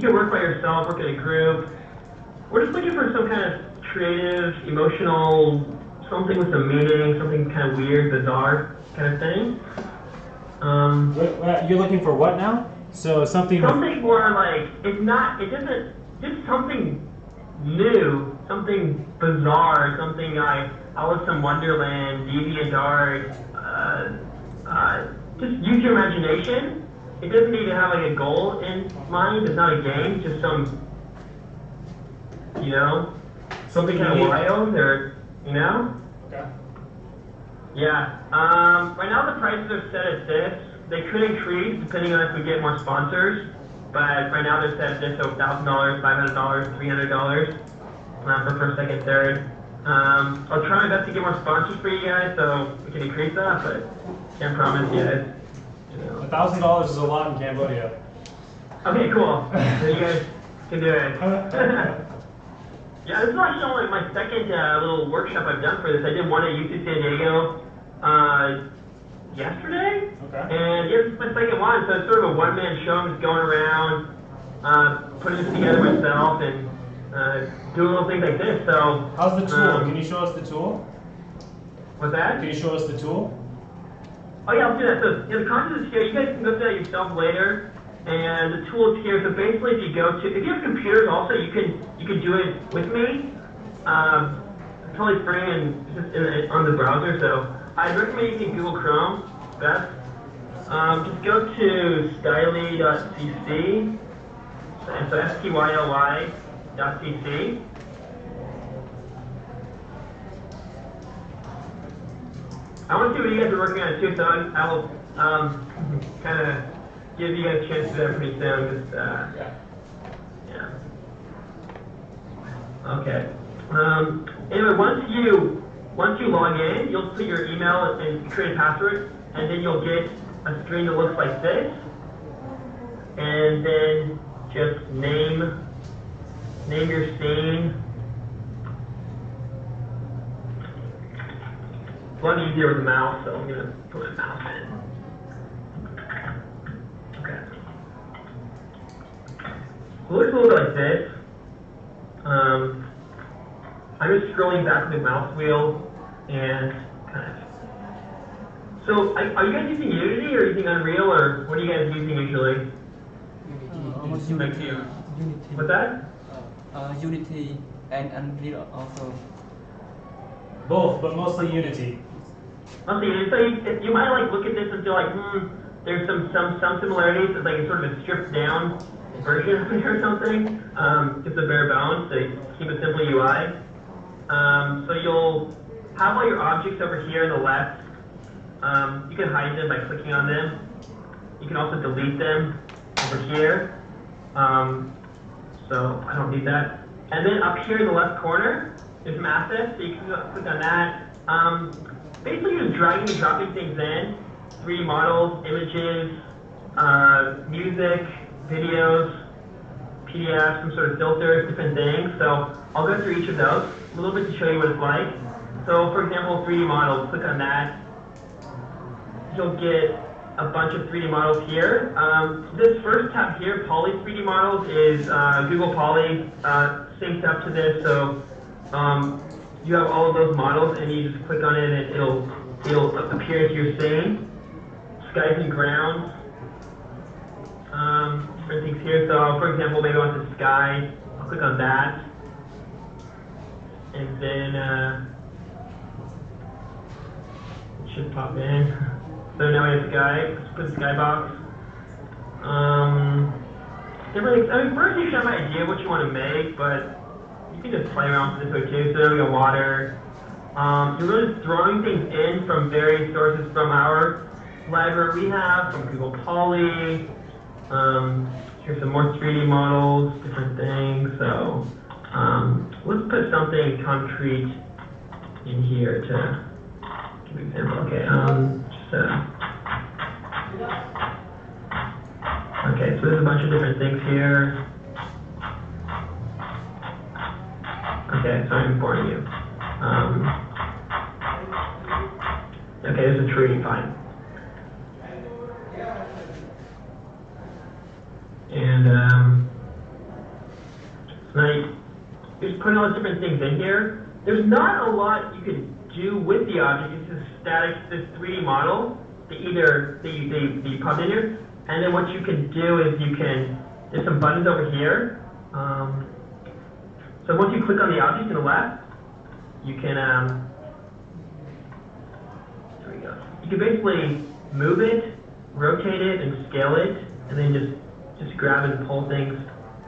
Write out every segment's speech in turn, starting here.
You can work by yourself, work in a group. We're just looking for some kind of creative, emotional, something with some meaning, something kind of weird, bizarre kind of thing. You're looking for what now? So something more like, it doesn't, just something new, something bizarre, something Alice in Wonderland, deviant art, just use your imagination. It doesn't need to have like a goal in mind. It's not a game, just something kind of wild or, Okay. Yeah. Right now the prices are set at this. They could increase depending on if we get more sponsors, but right now they're set at this, so $1,000, $500, $300 for first, second, third. I'll try my best to get more sponsors for you guys so we can increase that, but can't promise yet. $1,000 is a lot in Cambodia. Okay, cool. So you guys can do it. Yeah, this is actually only my second little workshop I've done for this. I did one at UC San Diego yesterday. Okay. And yeah, this is my second one, so it's sort of a one-man show. I'm just going around, putting this together myself and doing little things like this. So how's the tool? Can you show us the tool? What's that? Can you show us the tool? Oh yeah, I'll do that. So the content is here. You guys can go through that yourself later. And the tool is here. So basically, if you have computers, also you can do it with me. It's totally free and just on the browser. So I'd recommend using Google Chrome best. Just go to styly.cc. So styly.cc. I want to see what you guys are working on too, so I will kind of give you guys a chance to do that pretty soon. Just, yeah. Okay. Anyway, once you log in, you'll put your email and create a password, and then you'll get a screen that looks like this, and then just name your scene. It's a lot easier with the mouse, so I'm going to put my mouse in. Okay. So it looks a little bit like this. I'm just scrolling back with the mouse wheel and kind of. So are you guys using Unity or using Unreal, or what are you guys using usually? Unity. What's that? Unity and Unreal also. Both, but mostly Unity. So you might like look at this and feel like, there's some similarities. It's like a sort of a stripped down version of it or something. Just a bare bones. So you keep a simple UI. So you'll have all your objects over here on the left. You can hide them by clicking on them. You can also delete them over here. So I don't need that. And then up here in the left corner, there's some assets. So you can click on that. Basically, you're just dragging and dropping things in. 3D models, images, music, videos, PDFs, some sort of filters, different things. So I'll go through each of those a little bit to show you what it's like. So for example, 3D models, click on that. You'll get a bunch of 3D models here. This first tab here, Poly 3D models, is Google Poly synced up to this. So you have all of those models, and you just click on it, and it'll appear as you're seeing. Skies and grounds, different things here. So, for example, maybe I want the sky. I'll click on that, and then it should pop in. So now we have sky. Let's put the skybox. Different things. I mean, first you should have an idea of what you want to make, but you can just play around with this way too. So there we go, water. You're really just throwing things in from various sources from our library we have, from Google Poly. Here's some more 3D models, different things. So let's put something concrete in here to give an example. Okay, okay, so there's a bunch of different things here. Okay, so I'm importing you. Okay, there's a tree, fine. And like, just putting all these different things in here. There's not a lot you can do with the object. It's just static, this 3D model that you pop in here. And then what you can do is there's some buttons over here. So once you click on the object to the left, you can, there we go. You can basically move it, rotate it, and scale it, and then just grab and pull things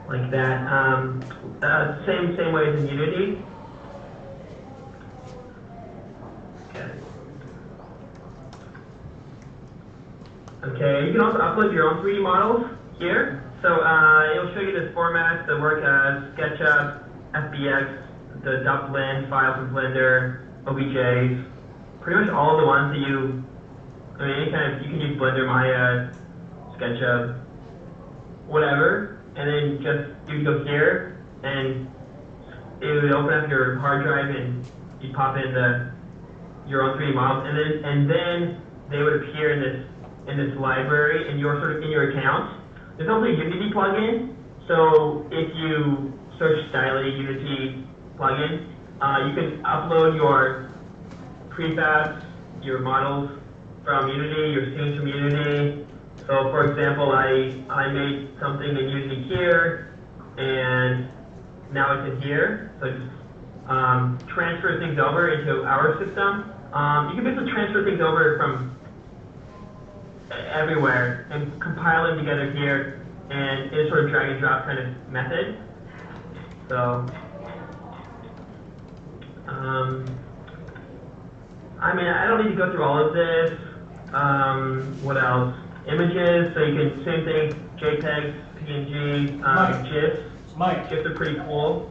like that. Same way as in Unity. Okay, you can also upload your own 3D models here. So it'll show you the formats that work as SketchUp, FBX, the .blend files in Blender, OBJs, pretty much all of the ones that you can use Blender, Maya, SketchUp, whatever, and then you can go here and it would open up your hard drive and you pop in your own 3D models, and then they would appear in this library and you're sort of in your account. There's also a Unity plugin, so if you search Styly Unity plugin, you can upload your prefabs, your models from Unity, your scenes from Unity. So for example, I made something in Unity here, and now it's in here. So just transfer things over into our system. You can basically transfer things over from everywhere and compile them together here, and it's sort of drag and drop kind of method. So, I don't need to go through all of this. What else? Images, so you can, same thing, JPEGs, PNG, GIFs. Mike. GIFs are pretty cool.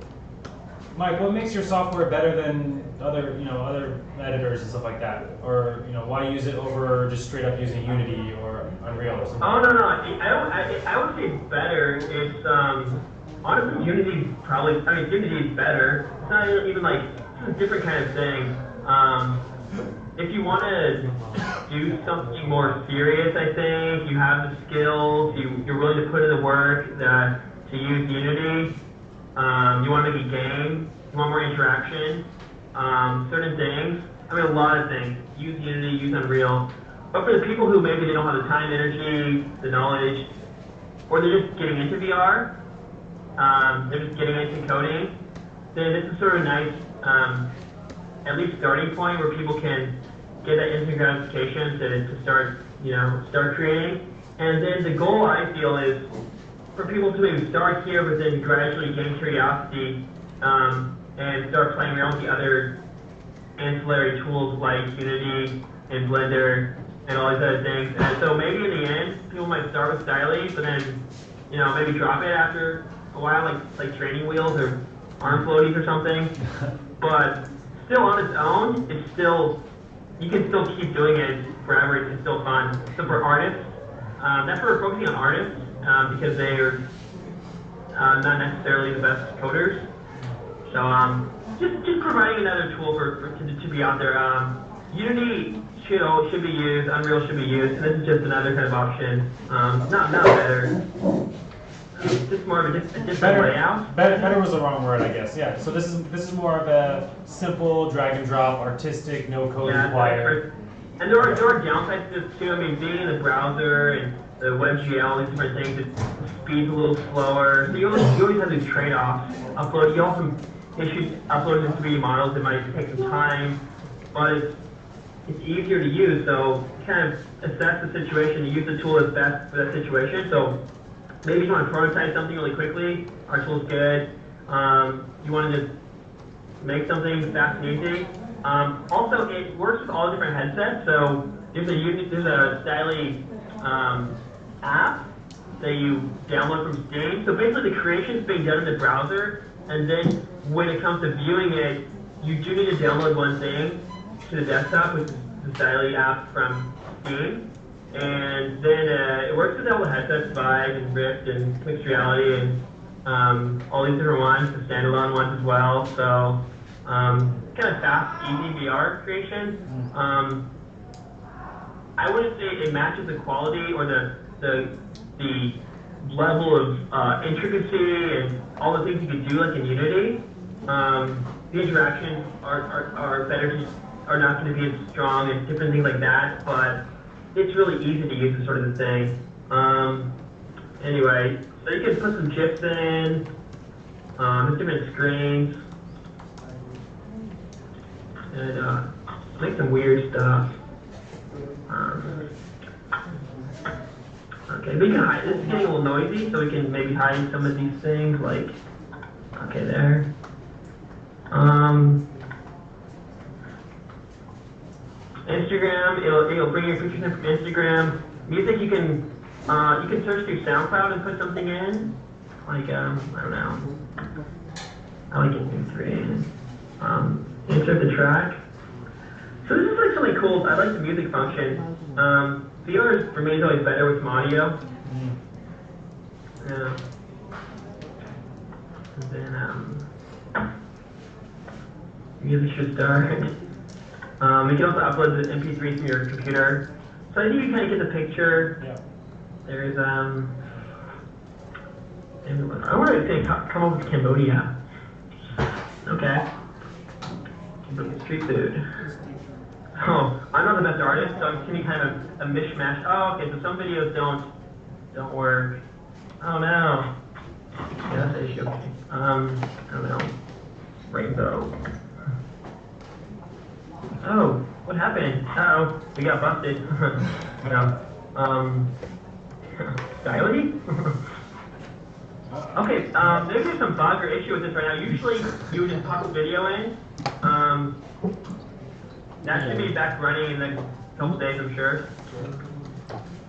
Mike, what makes your software better than other editors and stuff like that? Or, why use it over just straight up using Unity or Unreal or something? Oh, no. I would say better. It's, honestly, Unity is better. It's not even like, it's a different kind of thing. If you want to do something more serious, I think, you have the skills, you're willing to put in the work to use Unity. You want to make a game, you want more interaction, certain things, a lot of things. Use Unity, use Unreal. But for the people who maybe they don't have the time, energy, the knowledge, or they're just getting into VR, they're just getting into coding, then this is sort of a nice, at least starting point where people can get that instant gratification to start creating. And then the goal, I feel, is for people to maybe start here, but then gradually gain curiosity and start playing around with the other ancillary tools like Unity and Blender and all these other things. And so maybe in the end, people might start with Styly, but then maybe drop it after a while, like training wheels or arm floaties or something. But still on its own, you can still keep doing it forever. It's still fun. So for artists, that's where we're focusing on artists. Because they are not necessarily the best coders. So just providing another tool to be out there. Unity should be used, Unreal should be used, and this is just another kind of option. Not better. Just more of a different layout. Better was the wrong word, I guess. Yeah. So this is more of a simple drag and drop, artistic, no code required. And there are downsides to this too. Being in the browser and the WebGL, these different things, it speeds a little slower. So you always have these trade-offs. You also should upload some 3D models. It might take some time, but it's easier to use. So kind of assess the situation. You use the tool that's best for that situation. So maybe you want to prototype something really quickly. Our tool's good. You want to just make something fast and easy. Also, it works with all different headsets. So there's a Styly app that you download from Steam. So basically, the creation is being done in the browser, and then when it comes to viewing it, you do need to download one thing to the desktop, which is the Styly app from Steam. And then it works with all the headsets, Vive and Rift and Mixed Reality and all these different ones, the standalone ones as well. So kind of fast, easy VR creation. I wouldn't say it matches the quality or the level of intricacy and all the things you could do like in Unity. The interactions are better, are not going to be as strong and different things like that, but it's really easy to use this sort of thing. Anyway, so you can put some GIFs in, different screens, and make some weird stuff. Okay, we can hide. This is getting a little noisy, so we can maybe hide some of these things, like, okay, there. Instagram, it'll bring your pictures in from Instagram. Music, you can search through SoundCloud and put something in, like I don't know. I like MP3. Insert the track. So this is like something cool. I like the music function. VR for me is always better with some audio. Yeah. And then music should start. You can also upload the MP3 from your computer. So I think you kind of get the picture. Yeah. There's I want to come up with Cambodia. Okay. Cambodia street food. Oh, I'm not the best artist, so I'm gonna kind of a mishmash. Oh, okay. So some videos don't work. Oh no. Yeah, that's the issue. I don't know. Rainbow. Oh, what happened? Uh-oh, we got busted. No. Styly? Okay, there's some bug or issue with this right now. Usually, you would just pop a video in. That should be back running in the next couple days, I'm sure.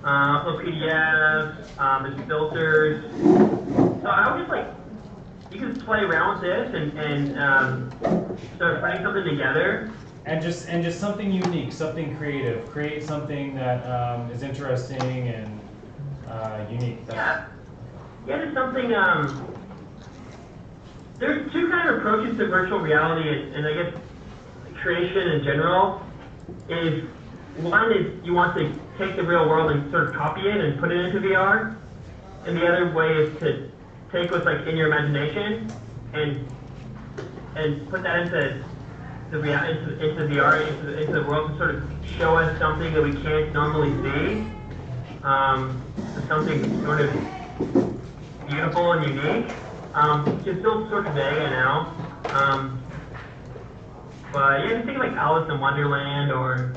Upload PDFs, there's filters. So I would just like, you can just play around with this and start putting something together. And just something unique, something creative. Create something that is interesting and unique. Yeah, just something. There's two kind of approaches to virtual reality, and I guess creation in general. Is one is you want to take the real world and sort of copy it and put it into VR, and the other way is to take what's like in your imagination and put that into the into VR, into the world to sort of show us something that we can't normally see, something sort of beautiful and unique. It's still sort of vague, I know. But yeah, just think like Alice in Wonderland or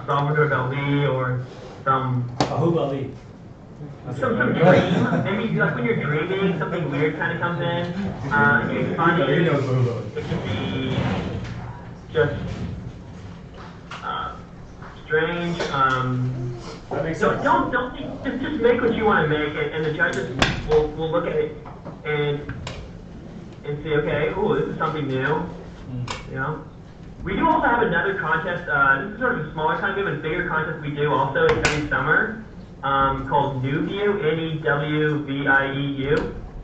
Salvador Dali or some Bahubali. Some dream. Maybe like when you're dreaming, something weird kind of comes in. You can find it. It can be just strange. That makes So sense. don't think, just make what you want to make, and the judges will look at it and say, okay, ooh, this is something new. You know. We do also have another contest. This is sort of a smaller contest. We have a bigger contest we do also every summer called NewView, N-E-W-V-I-E-U.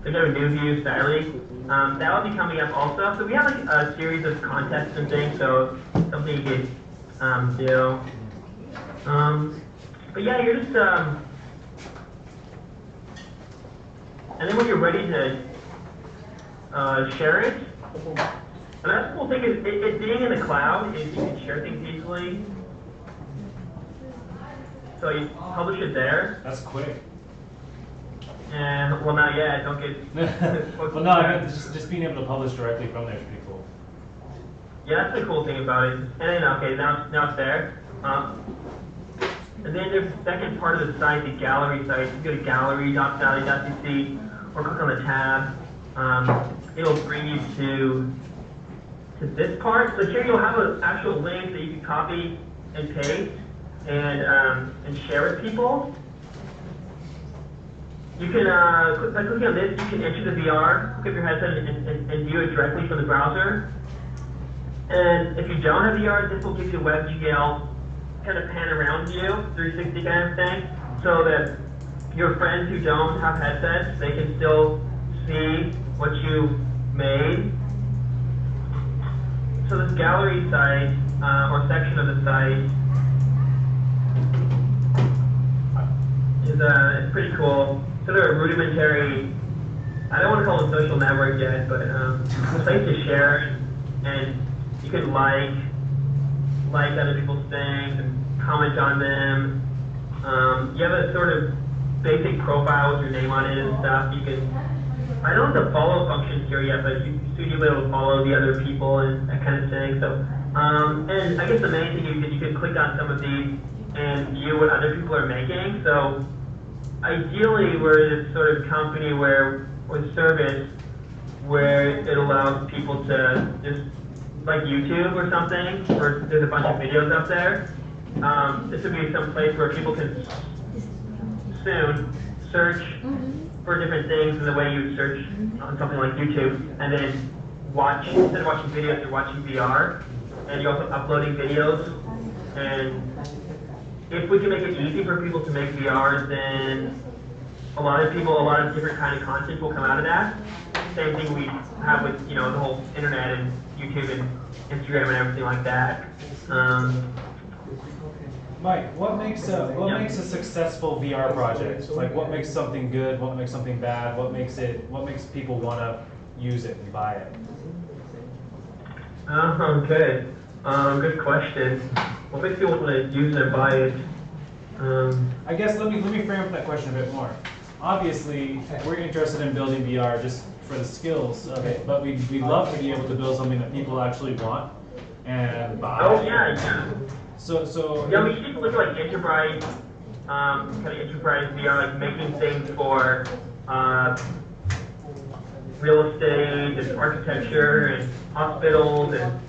There's a NewView Styly. That will be coming up also. So we have like a series of contests and things, so something you could do. But yeah, you're just, and then when you're ready to share it, and that's the cool thing is it being in the cloud is you can share things easily. So you publish it there. That's quick. And well, not yet. Don't get. Well, no, I mean, just being able to publish directly from there is pretty cool. Yeah, that's the cool thing about it. And then okay, now it's there. And then there's the second part of the site, the gallery site. You go to gallery.sally.cc or click on the tab. It'll bring you to this part. So here you'll have an actual link that you can copy and paste and share with people. You can, by clicking on this, you can enter the VR, hook up your headset and view it directly from the browser. And if you don't have VR, this will give you a WebGL kind of pan around view, 360 kind of thing, so that your friends who don't have headsets, they can still see what you made. So this gallery site, or section of the site, is pretty cool. So sort of a rudimentary, I don't want to call it a social network yet, but a place to share, and you could like other people's things and comment on them. You have a sort of basic profile with your name on it and stuff. You can, I don't have the follow function here yet, but you'll be able to follow the other people and that kind of thing. So, and I guess the main thing you could click on some of these and view what other people are making. So, ideally, we're this sort of company or service where it allows people to just, like YouTube or something, where there's a bunch of videos up there. This would be some place where people can soon search for different things in the way you would search on something like YouTube, and then watch, instead of watching videos, you're watching VR, and you're also uploading videos. And if we can make it easy for people to make VRs, then a lot of different kind of content will come out of that. Same thing we have with, the whole internet and YouTube and Instagram and everything like that. Mike, what makes a successful VR project? Like, what makes something good? What makes something bad? What makes people want to use it and buy it? Okay. Good question. What makes people want to use it and buy it? I guess let me frame that question a bit more. Obviously, we're interested in building VR just for the skills of it, but we'd love to be able to build something that people actually want and buy. Oh yeah. So yeah, we should look at like enterprise, kind of enterprise VR, like making things for real estate and architecture and hospitals and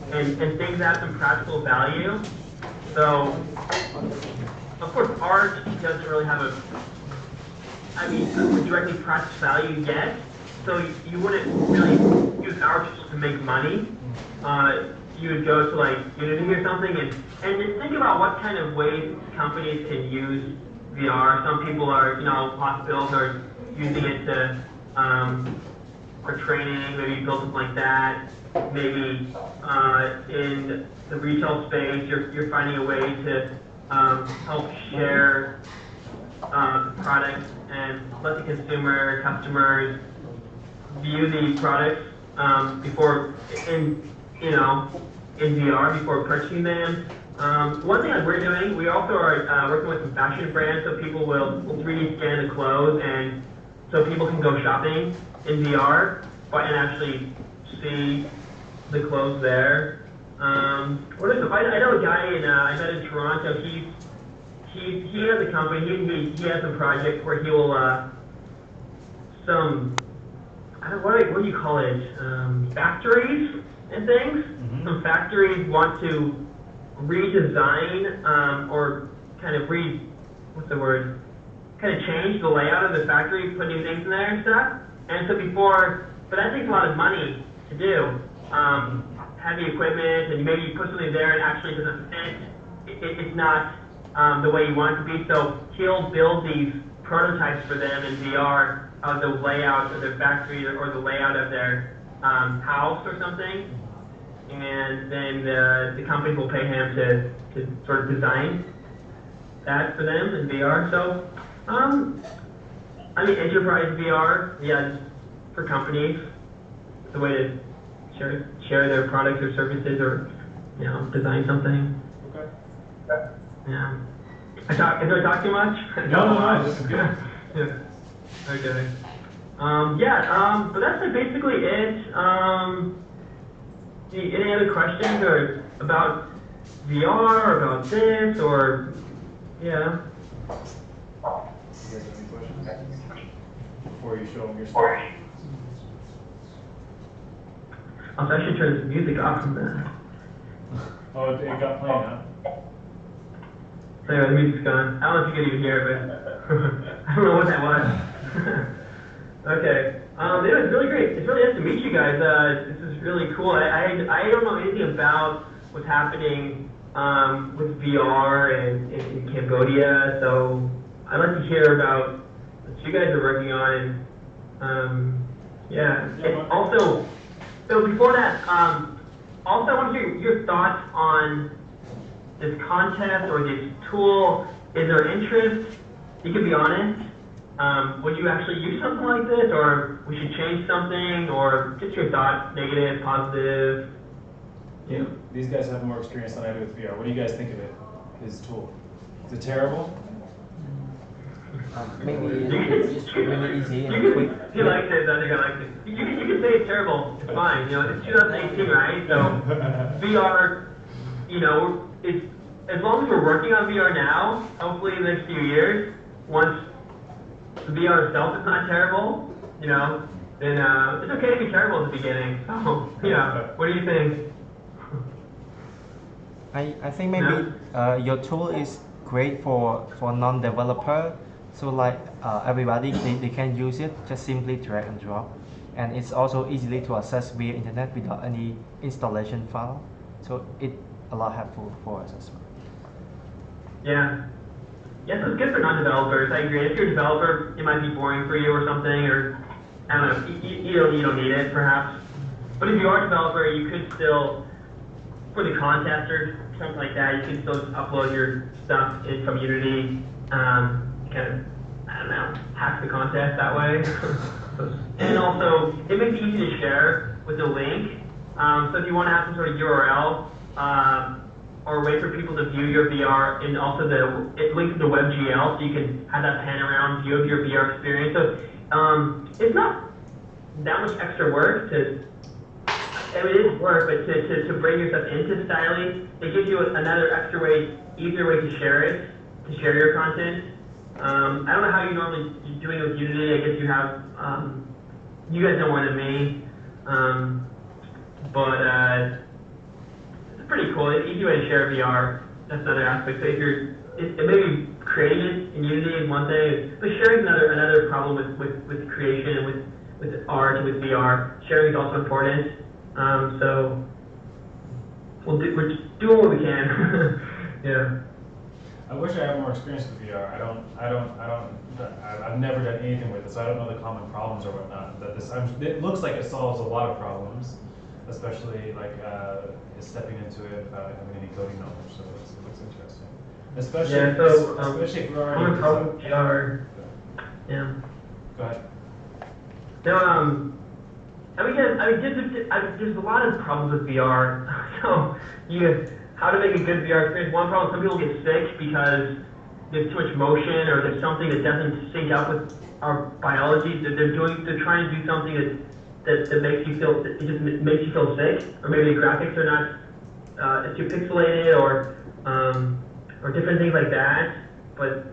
things that have some practical value. So, of course, art doesn't really have a directly practical value yet. So you wouldn't really use our tools to make money. You would go to like Unity or something and just think about what kind of ways companies can use VR. Some people are, hospitals are using it to for training, maybe build something like that. Maybe in the retail space, you're finding a way to help share the products and let the customers view the products before in VR before purchasing them. One thing that we're doing, we also are working with some fashion brands, so people will 3D scan the clothes, and so people can go shopping in VR and actually see the clothes there. I know a guy I met in Toronto. He has a company. He has some projects where he will what do you call it? Factories and things. Mm-hmm. Some factories want to redesign or kind of kind of change the layout of the factory, put new things in there and stuff. And so but that takes a lot of money to do. Heavy equipment, and maybe you put something there and actually doesn't fit. It's not the way you want it to be. So he'll build these prototypes for them in VR of the layout of their factory or the layout of their house or something. And then the company will pay him to sort of design that for them in VR. So, enterprise VR, yeah, for companies, it's a way to share their products or services or, design something. Okay. Yeah. Did I talk too much? No, this is good. Yeah. Okay. But that's basically it. Any other questions or about VR or about this or yeah? You guys have any questions before you show them your stuff? So I should turn this music off from that. Oh, it got playing, huh? So anyway, the music's gone. I don't know if you can even hear it, but I don't know what that was. Okay. It was really great. It's really nice to meet you guys. This is really cool. I don't know anything about what's happening with VR and in Cambodia, so I'd like to hear about what you guys are working on. And also, so before that, also I want to hear your thoughts on this contest or this tool. Is there interest? You can be honest. would you actually use something like this, or we should change something, or just your thoughts, negative, positive? Yeah. These guys have more experience than I do with VR. What do you guys think of it, his tool? Is it terrible? Maybe it's really easy and quick. He likes it, I think I like it. You can say it's terrible, it's fine, it's 2018, right? So VR, it's, as long as we're working on VR now, hopefully in the next few years, once the VR itself is not terrible, then it's okay to be terrible at the beginning. So, what do you think? I think maybe your tool is great for non-developer. So like everybody, they can use it, just simply drag and drop. And it's also easily to access via internet without any installation file. So it's a lot helpful for us as well. Yeah. Yes, it's good for non-developers. I agree. If you're a developer, it might be boring for you or something, or I don't know, you don't need it perhaps. But if you are a developer, you could still, for the contest or something like that, you can still upload your stuff in from Unity, kind of, I don't know, hack the contest that way. And also, it makes it easy to share with the link. So if you want to have some sort of URL, or wait for people to view your VR, and also it links to the WebGL, so you can have that pan around view of your VR experience. So it's not that much extra work it is work, but to bring yourself into styling, it gives you another extra way, easier way to share it, to share your content. I don't know how you're doing it with Unity. I guess you have, you guys know more than me, but it's pretty cool. It's an easy way to share VR. That's another aspect. So if maybe creating it in Unity is one thing, but sharing another problem with creation and with art and with VR. Sharing is also important. So we're just doing what we can. Yeah. I wish I had more experience with VR. I've never done anything with it, so I don't know the common problems or whatnot. It looks like it solves a lot of problems, especially like stepping into it without having any coding knowledge. So it looks interesting. Especially if we're already problem VR. Yeah. Go ahead. No, there's a lot of problems with VR. So how to make a good VR experience. One problem, some people get sick because there's too much motion, or there's something that doesn't sync up with our biology. They're trying to do something that makes you feel, it just makes you feel sick, or maybe the graphics are not too pixelated, or different things like that. But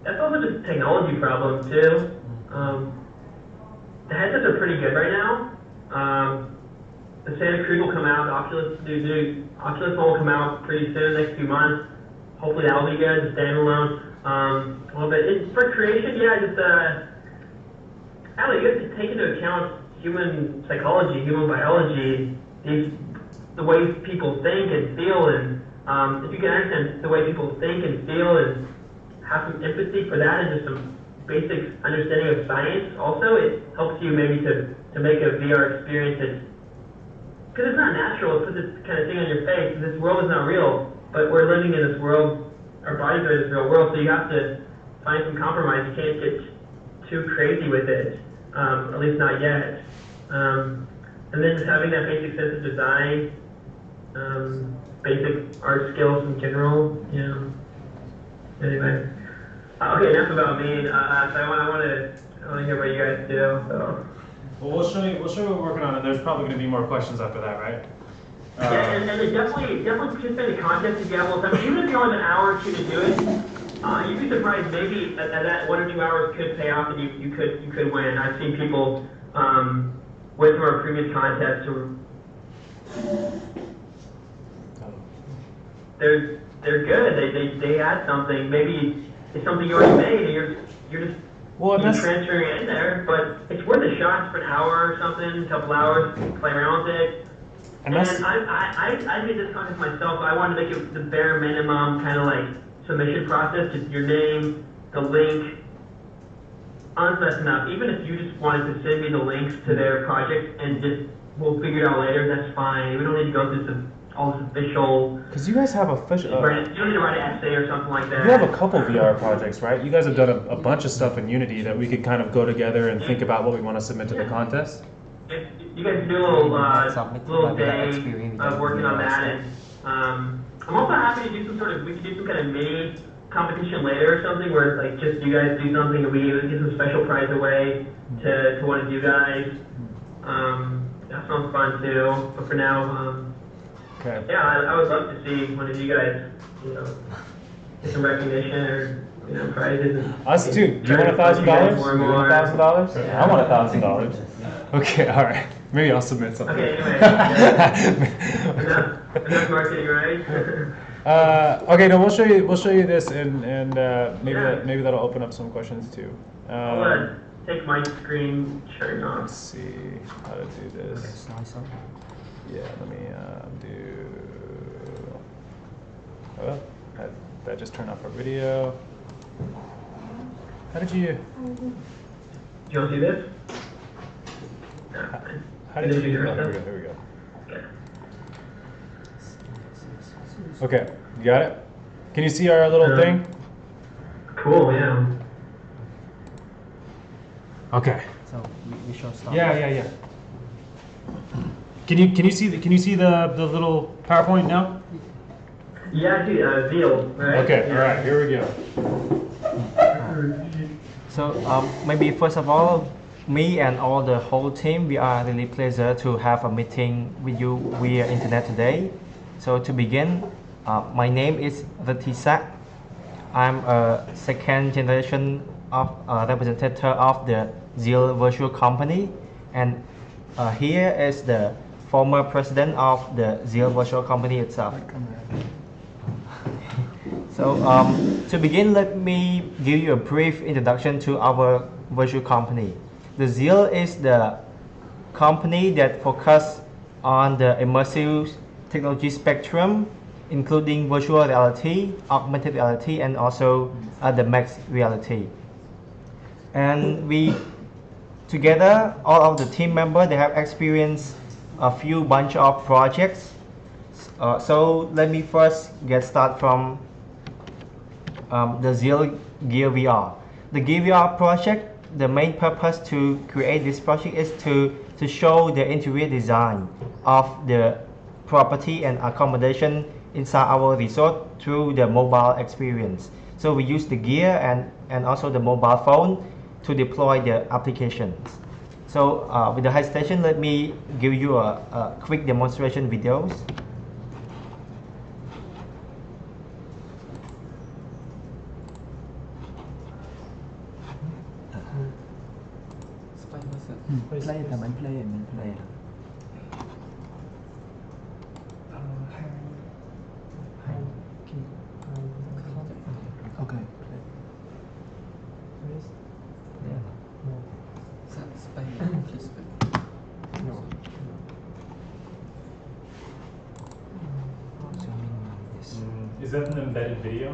that's also just a technology problem too. The headsets are pretty good right now. The Santa Cruz will come out. The Oculus one will come out pretty soon, next few months. Hopefully that'll be good. The standalone. A little bit. It's for creation, yeah. Just I don't know. You have to take into account human psychology, human biology, the way people think and feel, and if you can understand the way people think and feel, and have some empathy for that, and just some basic understanding of science. Also, it helps you maybe to make a VR experience because it's not natural to put this kind of thing on your face. This world is not real, but we're living in this world. Our bodies are in this real world, so you have to find some compromise. You can't get too crazy with it, at least not yet. And then just having that basic sense of design, basic art skills in general. Anyway, okay, enough about me. So I want to hear what you guys do. So. Well, we'll show you what we're working on, and there's probably going to be more questions after that, right? Yeah, and definitely participate in the contest if you have a little time. Even if you only have an hour or two to do it, you'd be surprised. Maybe at that 1 or 2 hours could pay off, and you could win. I've seen people win from our previous contests who they're good. They had something. Maybe it's something you already made, and you're just transferring it in there. But it's worth a shot for an hour or something, a couple hours, play around with it. And I did this contest myself, so I wanted to make it the bare minimum kind of like submission process, just your name, the link. Honestly, that's enough. Even if you just wanted to send me the links to their projects and just we'll figure it out later, that's fine. We don't need to go through some all this official. Because you guys have official. You need to write an essay or something like that. You have a couple VR projects, right? You guys have done a bunch of stuff in Unity that we could kind of go together and think about what we want to submit to the contest. You guys do a little day of working on that, and I'm also happy to do some sort of, we could do some kind of mini competition later or something where it's like just you guys do something and we give some special prize away to one of you guys. That sounds fun too. But for now, Okay. yeah, I would love to see one of you guys, get some recognition or prizes. And Us too. Do you want $1,000? $1,000? I want $1,000. Okay, all right. Maybe I'll submit something. Okay, anyway. enough marketing, right? Okay, no, we'll show you this, and maybe that'll open up some questions too. I'll take my screen sharing off. Let's see how to do this. Yeah, let me do. Oh, that just turned off our video. How did you? Do you want to see this? How did you? Oh, here we go. Okay, you got it? Can you see our little thing? Cool, yeah. Okay. So we should start. Yeah. Can you see the little PowerPoint now? Yeah, I see Zeal, right? Okay, all right, here we go. So maybe first of all, me and all the whole team, we are really pleased to have a meeting with you via internet today. So to begin, my name is Ratisak. I'm a second generation of representative of the Zeal Virtual Company, and here is the former president of the Zeal Virtual Company itself. So to begin, let me give you a brief introduction to our virtual company. The Zeal is the company that focuses on the immersive technology spectrum, including virtual reality, augmented reality, and also the mixed reality. And we, together, all of the team members, they have experienced a few bunch of projects. So let me first get started from the Zeal Gear VR. The Gear VR project, the main purpose to create this project is to show the interior design of the property and accommodation inside our resort through the mobile experience. So we use the gear and also the mobile phone to deploy the applications. So with the hesitation, let me give you a quick demonstration videos. Playแต่มันplay and play. Okay. Is that an embedded video?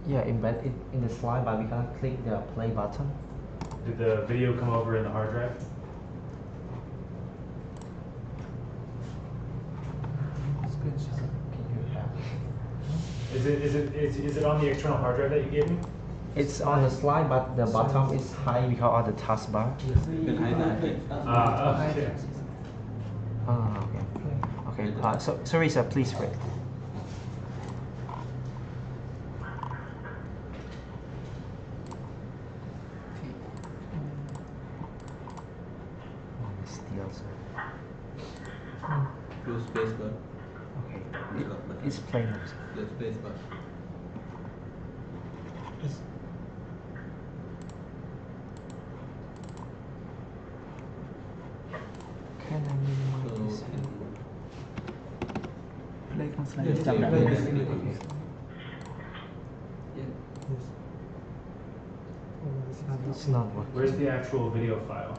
Yeah, embed it in the slide, but we cannot click the play button. Did the video come over in the hard drive? Is it on the external hard drive that you gave me? It's on the slide, but the bottom is high because of the taskbar. Okay. Okay. So sorry, sir. Please wait. Space bar. Okay. It's playing. The space bar. Can I minimize this? Play ក្នុង slide ចាប់ដាក់វិញ It's not working. Where's the actual video file?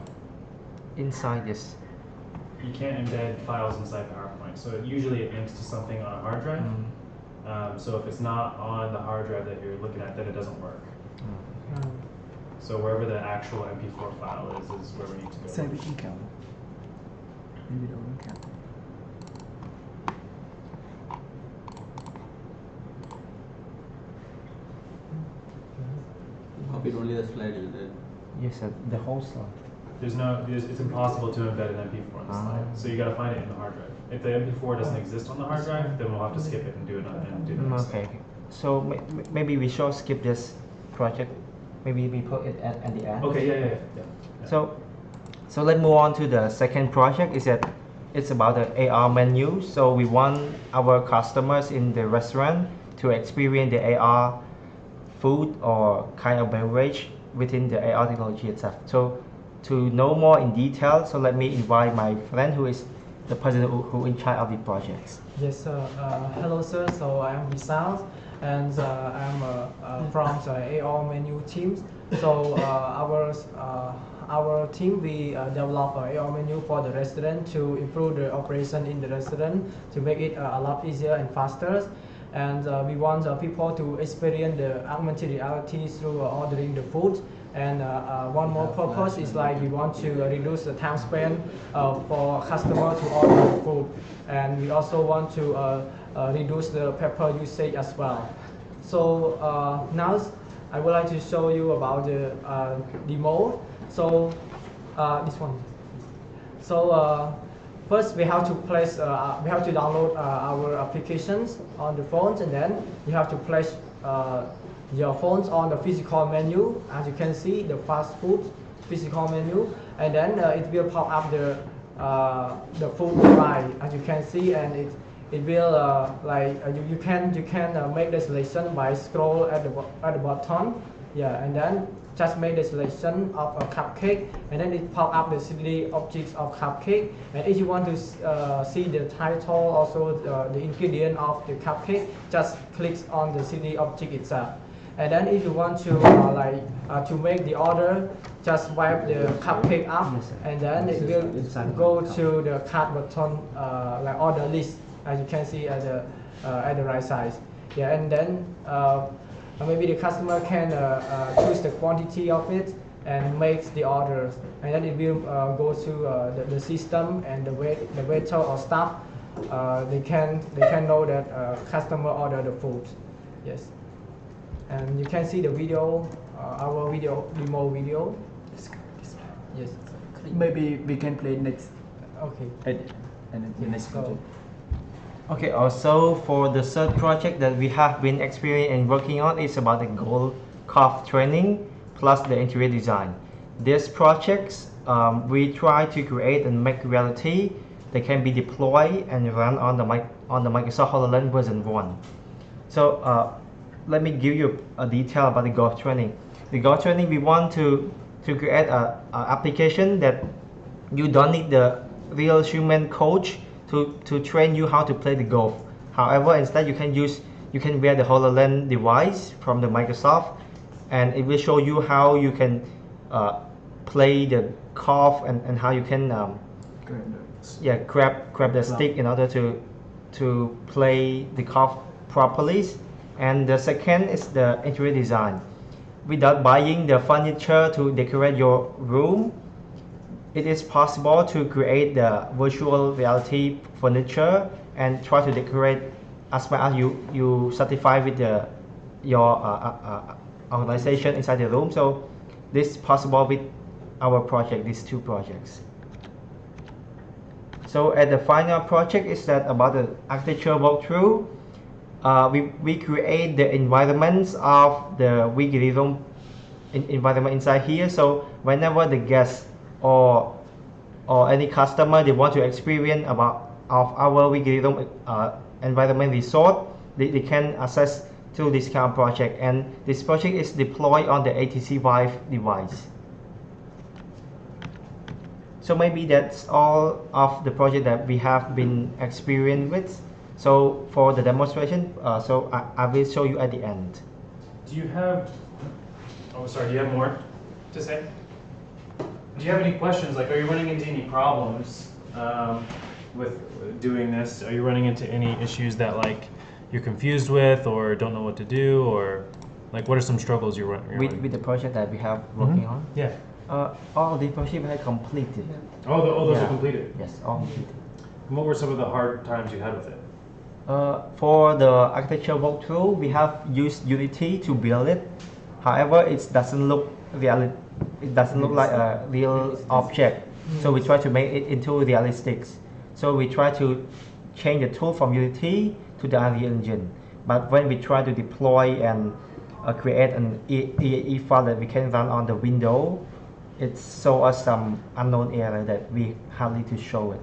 Inside this. You can't embed files inside PowerPoint, so usually it links to something on a hard drive. So if it's not on the hard drive that you're looking at, then it doesn't work. So wherever the actual MP4 file is where we need to go. Save it in camera. Maybe it will count. only the slide is there. Yes, the whole slide. It's impossible to embed an MP4 on the slide. So you got to find it in the hard drive. If the MP4 doesn't exist on the hard drive, then we'll have to skip it and do it and do the next Okay. step. So maybe we should skip this project. Maybe we put it at the end. Okay, yeah. So let's move on to the second project. Is that it's about the AR menu. So we want our customers in the restaurant to experience the AR food or kind of beverage within the AR technology itself. So to know more in detail, so let me invite my friend who is the person who in charge of the projects. Yes, sir. Hello, sir. So I am Vishal, and I'm from the AR menu team. So our team, we develop an AR menu for the restaurant to improve the operation in the restaurant, to make it a lot easier and faster. And we want people to experience the augmented reality through ordering the food. And one more purpose is like we want to reduce the time spent for customer to order the food. And we also want to reduce the paper usage as well. So now I would like to show you about the demo. So this one. So first we have to place, we have to download our applications on the phones, and then you have to place your phones on the physical menu. As you can see, the fast food physical menu, and then it will pop up the food nearby, as you can see, and it will you can make the selection by scroll at the bottom, yeah, and then just make the selection of a cupcake, and then it pop up the 3D objects of cupcake. And if you want to see the title, also the ingredient of the cupcake, just click on the 3D object itself. And then if you want to to make the order, just swipe the cupcake up, and then it will go to the cart button, like order list, as you can see at the right side. Yeah, and then maybe the customer can choose the quantity of it and makes the order, and then it will go to the system, and the waiter or staff they can know that customer ordered the food. Yes. And you can see the video, our demo video. Yes. Maybe we can play next. Okay. And the next project. Okay, also for the third project that we have been experiencing and working on is about the goal curve training plus the interior design. These projects, we try to create and make reality. They can be deployed and run on the Microsoft HoloLens version 1. So let me give you a detail about the golf training. The golf training, we want to create an application that you don't need the real human coach to train you how to play the golf. However, instead you can wear the HoloLens device from the Microsoft, and it will show you how you can play the golf and how you can grab the stick in order to play the golf properly. And the second is the interior design. Without buying the furniture to decorate your room, it is possible to create the virtual reality furniture and try to decorate as well as you certify with your organization inside the room. So this is possible with our project, these two projects. So at the final project is that about the architecture walkthrough. We create the environments of the Kirirom environment inside here. So whenever the guest or any customer they want to experience of our Kirirom environment resort, they can access to this kind of project. And this project is deployed on the HTC Vive device. So maybe that's all of the project that we have been experienced with. So for the demonstration, so I will show you at the end. Do you have, do you have more to say? Do you have any questions? Like, are you running into any problems with doing this? Are you running into any issues that like you're confused with or don't know what to do, or like what are some struggles you're running? With the project that we have working on? Yeah. All the projects we have completed. Those are completed? Yes, all completed. And what were some of the hard times you had with it? For the architecture walkthrough, we have used Unity to build it, However, it doesn't look it doesn't look like a real object. So we try to make it into realistic. So we try to change the tool from Unity to the Unreal Engine. But when we try to deploy and create an EAE file that we can run on the window, it shows us some unknown error that we hardly to show it.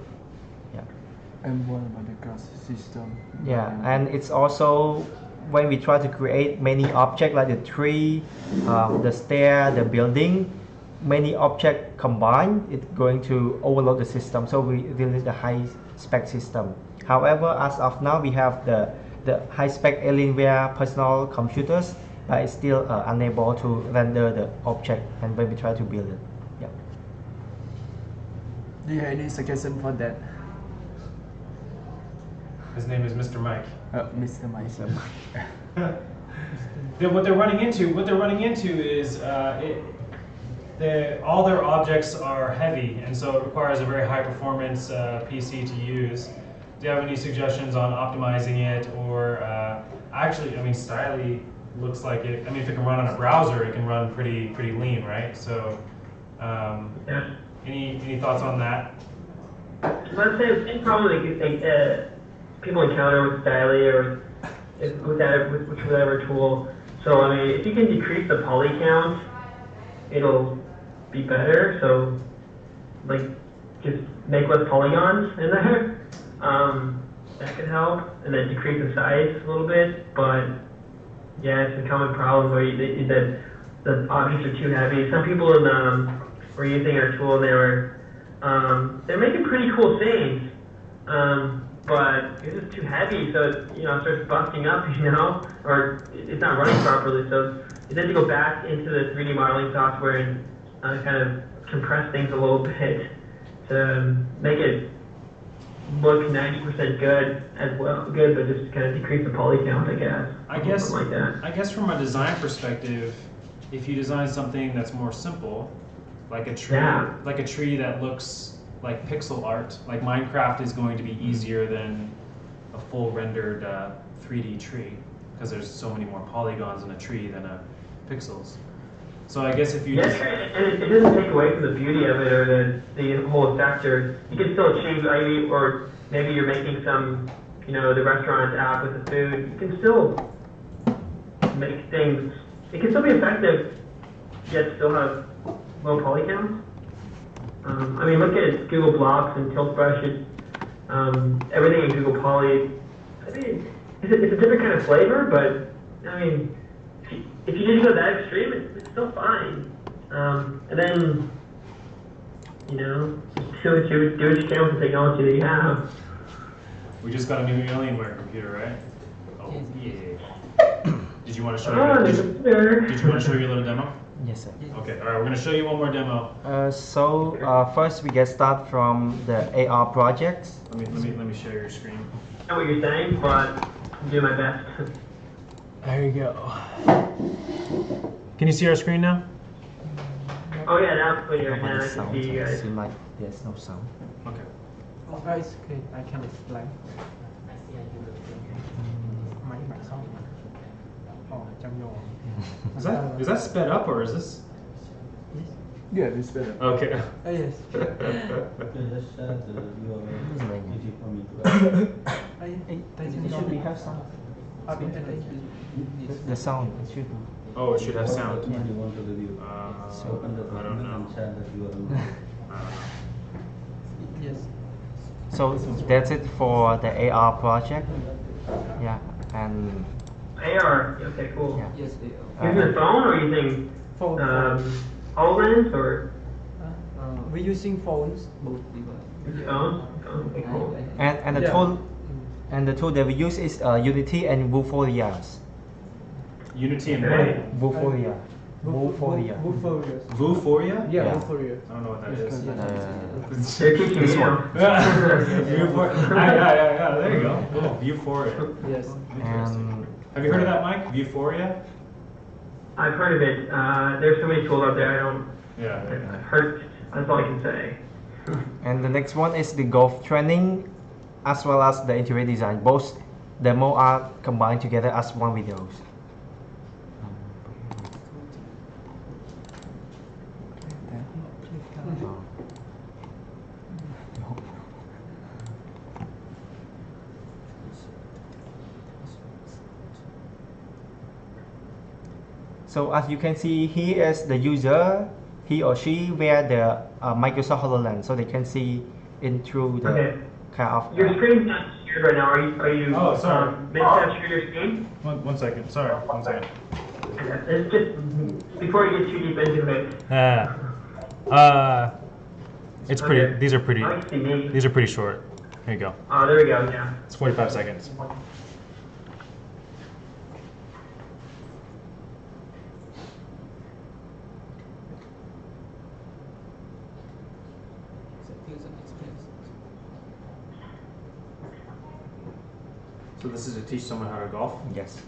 Yeah. And what about the class system? Yeah, and it's also when we try to create many objects like the tree, the stair, the building, many objects combined, it's going to overload the system. So we release the high spec system. However, as of now, we have the high spec Alienware personal computers, but it's still unable to render the object and when we try to build it. Yeah. Do you have any suggestion for that? His name is Mr. Mike. Mr. Mike. What they're running into is all their objects are heavy, and so it requires a very high performance PC to use. Do you have any suggestions on optimizing it, or actually, I mean, Styly looks like it. I mean, if it can run on a browser, it can run pretty lean, right? So, Yeah. any thoughts on that? Let's say the same problem like people encounter with Styly or with whatever tool. So I mean, if you can decrease the poly count, it'll be better. So like just make less polygons in there. That could help, and then decrease the size a little bit. But yeah, it's a common problem where that the objects are too heavy. Some people were using our tool and they're making pretty cool things. But it's just too heavy, so it, it starts busting up, or it's not running properly. So you have to go back into the 3D modeling software and kind of compress things a little bit to make it look 90% good as well, but just kind of decrease the poly count, I guess. Something like that. I guess from a design perspective, if you design something that's more simple, like a tree that looks like pixel art, like Minecraft is going to be easier than a full rendered 3D tree because there's so many more polygons in a tree than pixels. So I guess if you and it doesn't take away from the beauty of it or the whole effect, or you can still achieve, or maybe you're making some, the restaurant app with the food, you can still make things, it can still be effective, yet still have low poly counts. I mean, look at Google Blocks and Tilt Brush, everything in Google Poly. I mean, it's a different kind of flavor, but I mean, if you didn't go that extreme, it's still fine. And then, do what you can with the technology that you have. We just got a new Alienware computer, right? Oh yeah. Did you want to show? Did you want to show your little demo? Yes, sir. Okay. All right. We're going to show you one more demo. First we get start from the AR projects. Let me share your screen. I know what you're saying, but I'm doing my best. There you go. Can you see our screen now? Oh yeah, now it's clear. How about Now the I can sound? see you guys. Seems like there's no sound. Okay. Oh, guys, okay, I can explain. Is that sped up or is this? Yeah, it's better. Okay. Yes. It should be have sound. The sound, it should be. Oh, it should have sound. So, I don't know. Yes. So that's it for the AR project. Yeah, and AR. Okay, cool. yeah. Yes. Using the phone or using Phone. HoloLens or We're using phones. Both phone? Okay, cool. And the tool that we use is Unity and Vuforia. Unity and Okay. what? Vuforia. Vuforia. Vuforia? Yeah, Yeah. Vuforia. I don't know what that is. They're teaching me now. Yeah, there you go. Cool. Vuforia. Yes. And Have you heard of that, Mike? Vuforia? I've heard of it. There's so many tools out there. Yeah. I've heard. That's all I can say. And the next one is the golf training as well as the interior design. Both demo are combined together as one videos. So as you can see, here is the user. He or she wear the Microsoft HoloLens, so they can see in through the Okay. kind of. Your screen's not shared right now. Are you Oh, sorry. meant to share your screen? One second. Sorry. 1 second. It's just before you get too deep into it. It's pretty. Okay. These are pretty. I see me. These are pretty short. Here you go. Oh, there we go. Yeah. It's 45 seconds. So this is to teach someone how to golf? Yes.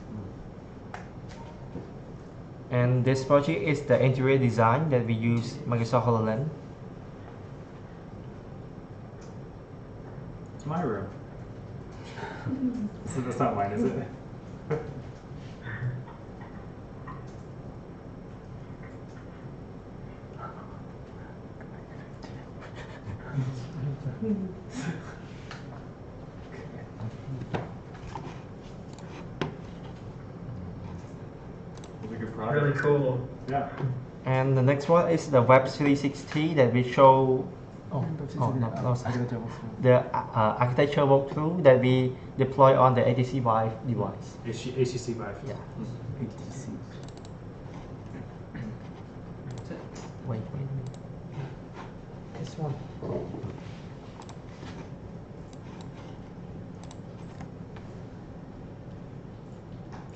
And this project is the interior design that we use Microsoft HoloLens. It's my room. So that's not mine, is it? It's a good product. Really cool. Yeah. And the next one is the Web 360 that we show. The architecture walkthrough that we deploy on the ATC Vive device. ACC Vive. Yeah. Wait. This one.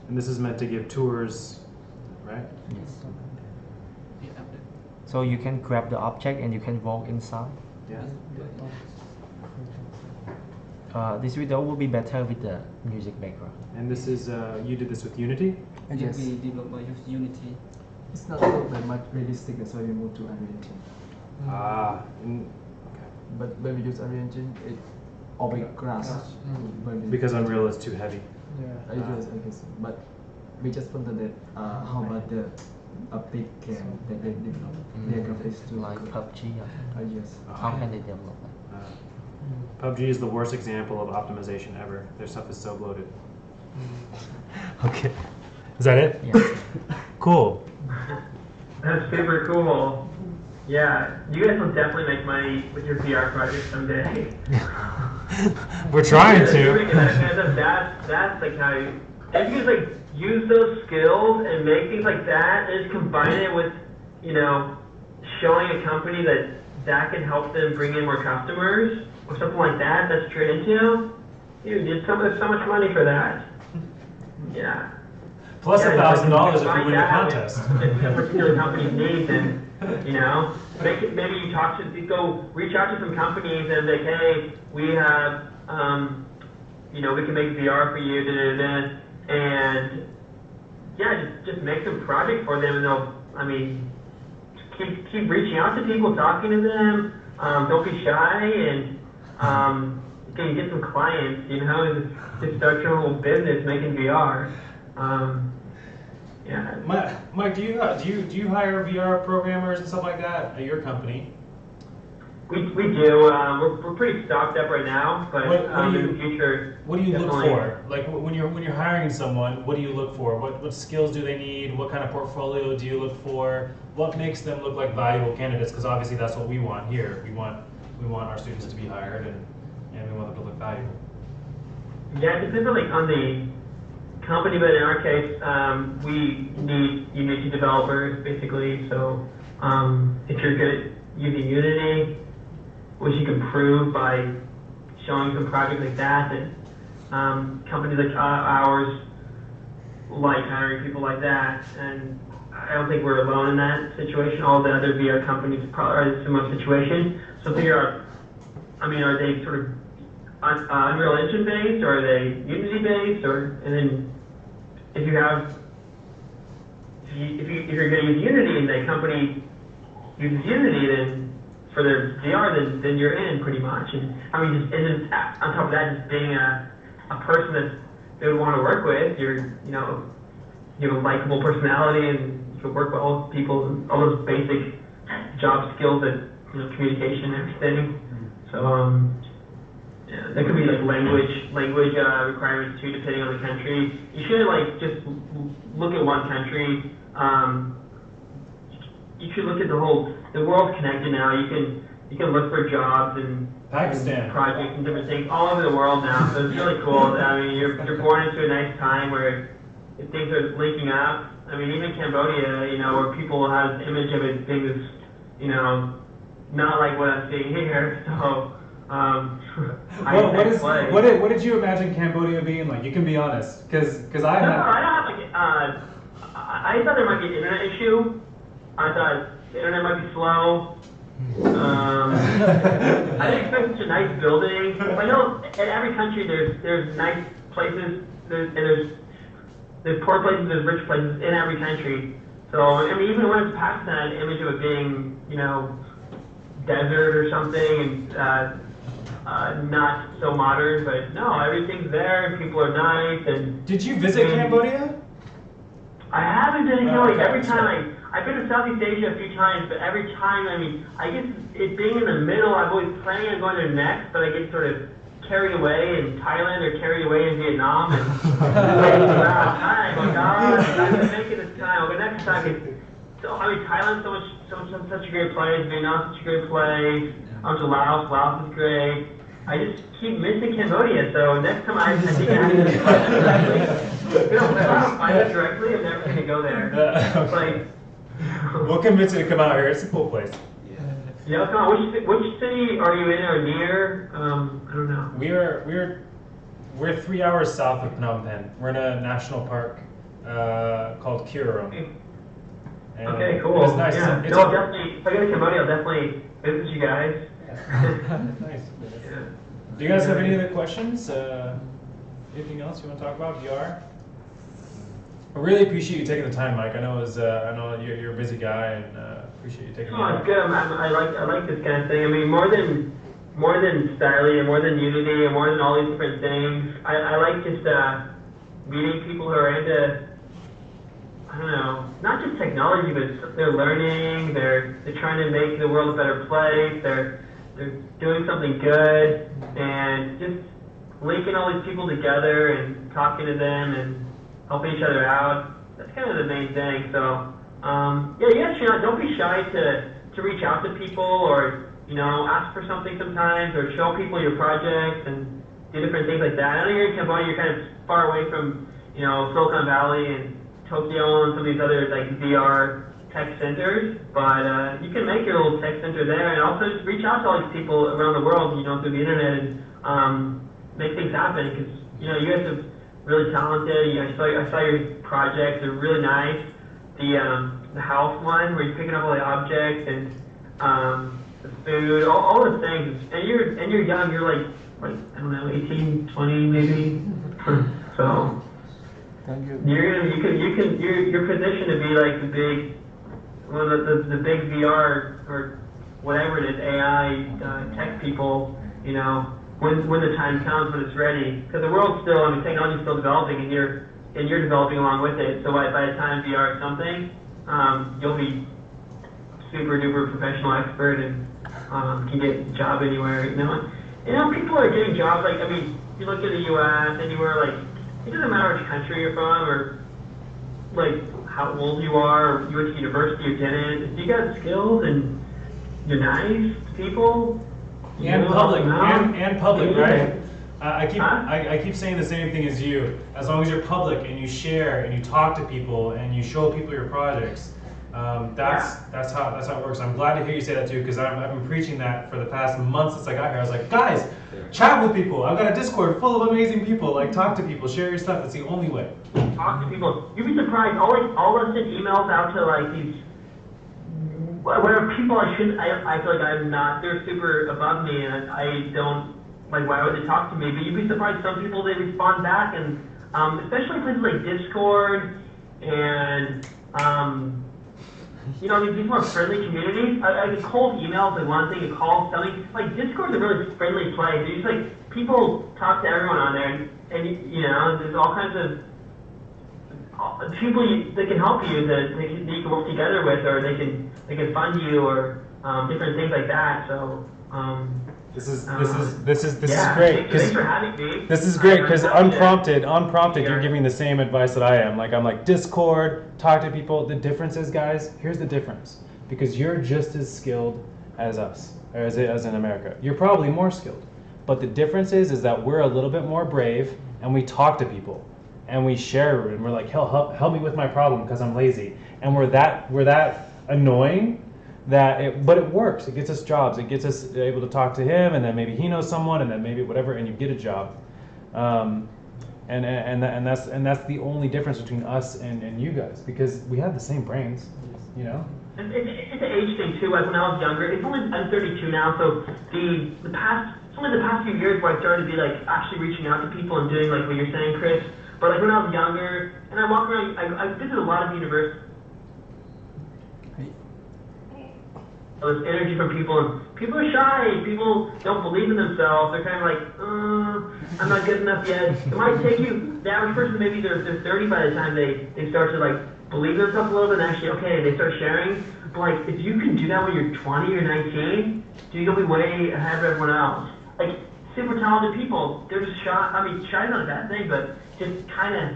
And this is meant to give tours, right? Yes. So you can grab the object and you can walk inside. Yeah. This video will be better with the music background. And this is, you did this with Unity? Yes. We developed by Unity. It's not that much realistic, that's why we moved to Unreal Engine. Okay. But when we use Unreal Engine, it all big grass. Because Unreal is too heavy. I guess. But we just wanted that. How about the a big game that they develop? Their graphics too Like good. PUBG. Yes. How can they develop it? PUBG is the worst example of optimization ever. Their stuff is so bloated. Okay. Is that it? Yes. Cool. That's super cool. Yeah, you guys will definitely make money with your VR project someday. We're trying Yeah, to. that's like how you, if you just like use those skills and make things like that, and just combine it with, you know, showing a company that can help them bring in more customers or something like that. That's straight into, dude. There's so much money for that. Yeah. Plus Yeah, $1,000 if you combine win the that contest. with a particular company's needs, and you know, maybe you go reach out to some companies and like, hey, we have, you know, we can make VR for you, and yeah, just make some project for them, and they'll, I mean, keep reaching out to people, talking to them. Don't be shy, and you can get some clients. You know, just start your whole business making VR. Yeah. Mike, do you hire VR programmers and stuff like that at your company? We do. We're pretty stocked up right now, but What do in the future. What do you look definitely. for? Like when you're hiring someone, what do you look for? What skills do they need? What kind of portfolio do you look for? What makes them look like valuable candidates? Because obviously that's what we want here. We want our students to be hired, and we want them to look valuable. Yeah, it depends on the company, but in our case, we need Unity developers basically. So if you're good at using Unity, which you can prove by showing some projects like that, then companies like ours like hiring people like that. And I don't think we're alone in that situation. All the other VR companies probably are in a similar situation. So figure out, I mean, are they sort of Unreal Engine based, or are they Unity based, or and then if you're going to use Unity and the company uses Unity, then for their VR, then you're in pretty much. And I mean, and then on top of that, just being a person that they would want to work with, you have a likable personality, and you can work with all people, and all those basic job skills that, communication and everything. So yeah, there could be like language requirements too, depending on the country. You shouldn't just look at one country. you should look at the world's connected now. You can look for jobs and projects and different things all over the world now. So it's really cool. I mean, you're born into a nice time where things are linking up. I mean, even Cambodia, where people have this image of it being this, not like what I'm seeing here. So, what did you imagine Cambodia being like? You can be honest, because I don't have I thought there might be an internet issue. I thought the internet might be slow. I didn't expect such a nice building. I know in every country there's nice places, there's poor places, there's rich places in every country. So I mean, even when it's past that image of it being, desert or something, and not so modern, but no, everything's there and people are nice. And did you visit Cambodia? I haven't been to Cambodia. Every time I've been to Southeast Asia a few times, but every time, I mean, I guess it being in the middle, I'm always planning on going there next, but I get sort of carried away in Thailand or carried away in Vietnam, and waiting for that time. Oh God, I'm gonna make it this time. I'll go next time. So I mean, Thailand's such a great place. Vietnam's such a great place. I went to Laos. Laos is great. I just keep missing Cambodia. So next time I think I have to find it directly. I'm never gonna go there. Like. We'll convince you to come out here. It's a cool place. Yeah, come on. Which city are you in or near? I don't know. We're 3 hours south of Phnom Penh. We're in a national park called Kirirom. Okay, cool. It's nice. Yeah. Definitely. If I go to Cambodia, I'll definitely visit you guys. Nice. Yeah. Do you guys have any other questions? Anything else you want to talk about? VR? I really appreciate you taking the time, Mike. I know you're a busy guy, and appreciate you taking the time. Oh, it's good. I like this kind of thing. I mean, more than styling and more than Unity and more than all these different things, I like just meeting people who are into, I don't know, not just technology, but they're learning. They're trying to make the world a better place. They're doing something good, and just linking all these people together and talking to them and helping each other out. That's kind of the main thing. So, don't be shy to reach out to people or, ask for something sometimes or show people your projects and do different things like that. I know you're in Cambodia, you're kind of far away from, Silicon Valley and Tokyo and some of these other like VR tech centers, but you can make your little tech center there and also just reach out to all these people around the world, through the internet and make things happen because, you guys have really talented. I saw your projects. They're really nice. The house one where you're picking up all the objects and the food, all the things. And you're young. You're like I don't know, 18, 20 maybe. So you're positioned to be like the big one of the big VR or whatever it is, AI tech people. When the time comes, when it's ready, because the world's still, technology's still developing, and you're developing along with it. So by the time VR is something, you'll be super duper professional expert and can get a job anywhere. People are getting jobs. You look at the U.S. anywhere, it doesn't matter which country you're from or how old you are, or you went to university or didn't. If you got skills and you're nice to people. And public, right? I keep saying the same thing as you. As long as you're public and you share and you talk to people and you show people your projects, that's how it works. I'm glad to hear you say that too, because I've been preaching that for the past months since I got here. I was like, guys, chat with people. I've got a Discord full of amazing people. Talk to people, share your stuff. That's the only way. Talk to people. You'd be surprised. All us send emails out to these. Where people I feel like I'm not, they're super above me and I don't, why would they talk to me? But you'd be surprised, some people, they respond back and, especially places like Discord and, these more friendly communities. Cold emails is one thing, a call, something, Discord's a really friendly place. You just, people talk to everyone on there and there's all kinds of people that can help you that you can work together with, or they can fund you, or different things like that. So This is Yeah, great. thanks for having me. This is great because I'm happy to- unprompted, Yeah. you're giving the same advice that I am. Like I'm like Discord, talk to people. The difference is, guys, here's the difference. Because you're just as skilled as us, or as in America. You're probably more skilled. But the difference is that we're a little bit more brave and we talk to people and we share and we're like, help me with my problem because I'm lazy. And we're that annoying but it works. It gets us jobs. It gets us able to talk to him, and then maybe he knows someone, and then maybe whatever, and you get a job. And that's the only difference between us and you guys, because we have the same brains, you know. And it's an age thing too. Like when I was younger, I'm 32 now, so it's only the past few years where I started to be like actually reaching out to people and doing like what you're saying, Chris. But like when I was younger, and I walk around, I visited a lot of universities. This energy from people, and people are shy. People don't believe in themselves. They're kind of like, I'm not good enough yet. It might take you, the average person, maybe they're 30 by the time they start to like believe themselves a little bit and actually, okay, they start sharing. But like, if you can do that when you're 20 or 19, dude, you'll be way ahead of everyone else. Like, super talented people, they're just shy. I mean, shy's not a bad thing, but just kind of,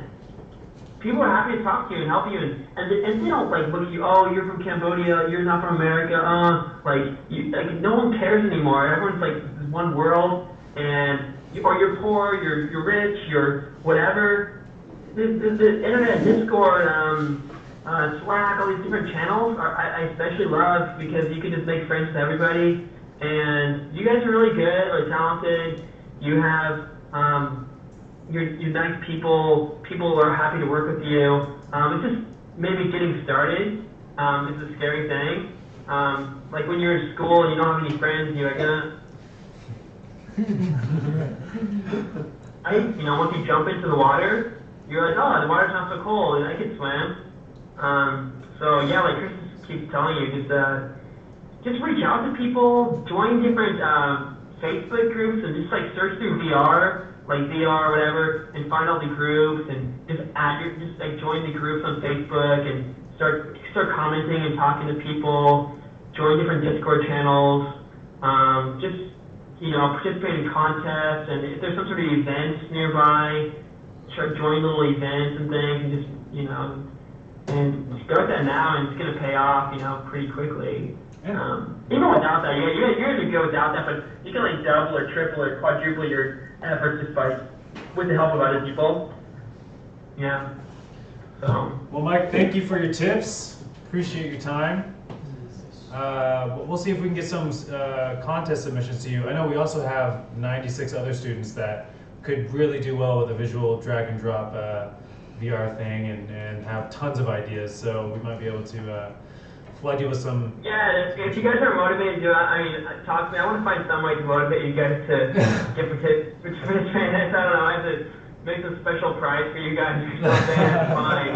people are happy to talk to you and help you, and they don't like look at you. Oh, you're from Cambodia. You're not from America. Like no one cares anymore. Everyone's like one world, and you're poor, you're rich, you're whatever. The internet, Discord, Slack, all these different channels I especially love because you can just make friends with everybody, and you guys are really good, like talented. You have you're nice people. People are happy to work with you. It's just maybe getting started is a scary thing. Like when you're in school and you don't have any friends, you're like, once you jump into the water, you're like, oh, the water's not so cold, and I can swim. So yeah, like Chris keeps telling you, just reach out to people, join different Facebook groups, and just like search through VR. Like VR or whatever, and find all the groups, and just join the groups on Facebook, and start commenting and talking to people. Join different Discord channels. Participate in contests, and if there's some sort of events nearby, join little events and things, and just and start that now, and it's gonna pay off, pretty quickly. Even without that, you're gonna go without that, but you can like double or triple or quadruple your efforts just by with the help of other people. Yeah. So. Well, Mike, thank you for your tips. Appreciate your time. We'll see if we can get some contest submissions to you. I know we also have 96 other students that could really do well with a visual drag and drop VR thing and have tons of ideas. So we might be able to flood you with some. Yeah, if you guys are motivated to do it, talk to me. I want to find some way to motivate you guys to get participate. I don't know. I have to make some special prize for you guys or something. That's fine.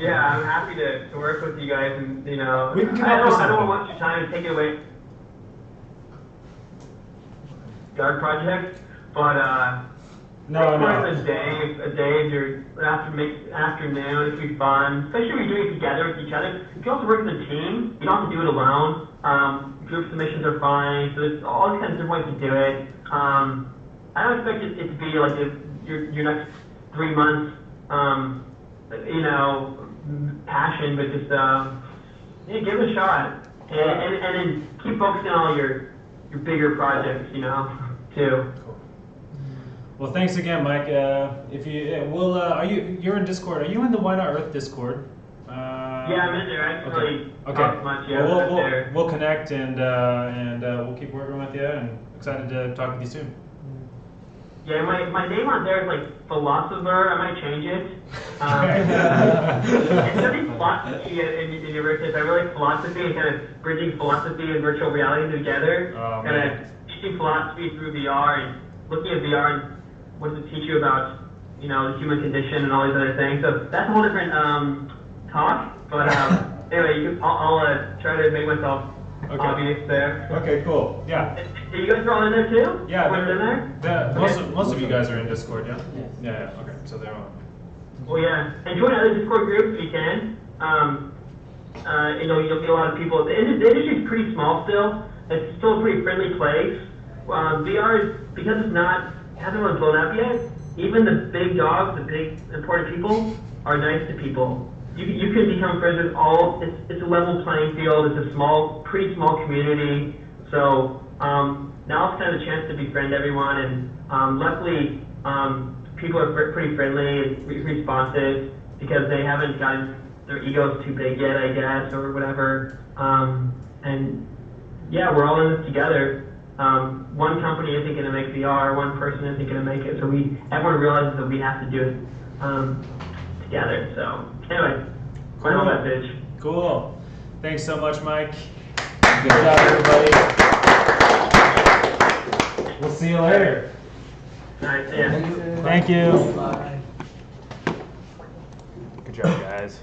Yeah, I'm happy to work with you guys, and We can I don't want to waste your time and take it away. Dark project, but No. A day during afternoon, it'd be fun. Especially when you're doing it together with each other. You can also work as a team. You don't have to do it alone. Group submissions are fine. So there's all these kinds of different ways to do it. I don't expect it to be like your next 3 months, passion, but just give it a shot. And then keep focusing on all your bigger projects, too. Well, thanks again, Mike. If you're in Discord? Are you in the Why Not Earth Discord? Yeah, I'm in there. I haven't really talked much yet. We'll connect and we'll keep working with you. And excited to talk with you soon. Yeah, my name on there is like philosopher. I might change it. It's studying philosophy in university. I really like philosophy and kind of bridging philosophy and virtual reality together. Kind of teaching philosophy through VR and looking at VR and what does it teach you about, the human condition and all these other things. So that's a whole different talk. But anyway, I'll try to make myself obvious there. Okay, cool. Yeah. Are you guys are all in there too? Yeah, they're in there. Most of you guys are in Discord, yeah. Yeah. Okay, so they're on. Well, yeah, and join other Discord groups if you can. You'll get a lot of people. The industry is pretty small still, it's still a pretty friendly place. VR is, because hasn't really blown up yet, even the big dogs, the big important people, are nice to people. You can become friends with it's a level playing field, it's a pretty small community, so now it's kind of a chance to befriend everyone, and luckily people are pretty friendly and responsive because they haven't gotten their egos too big yet, I guess, or whatever. And yeah, we're all in this together. One company isn't going to make VR, one person isn't going to make it, so everyone realizes that we have to do it together. So anyway, final message. Cool. Thanks so much, Mike. Good job, everybody. We'll see you later. All right, see ya. Thank you. Bye. Good job, guys.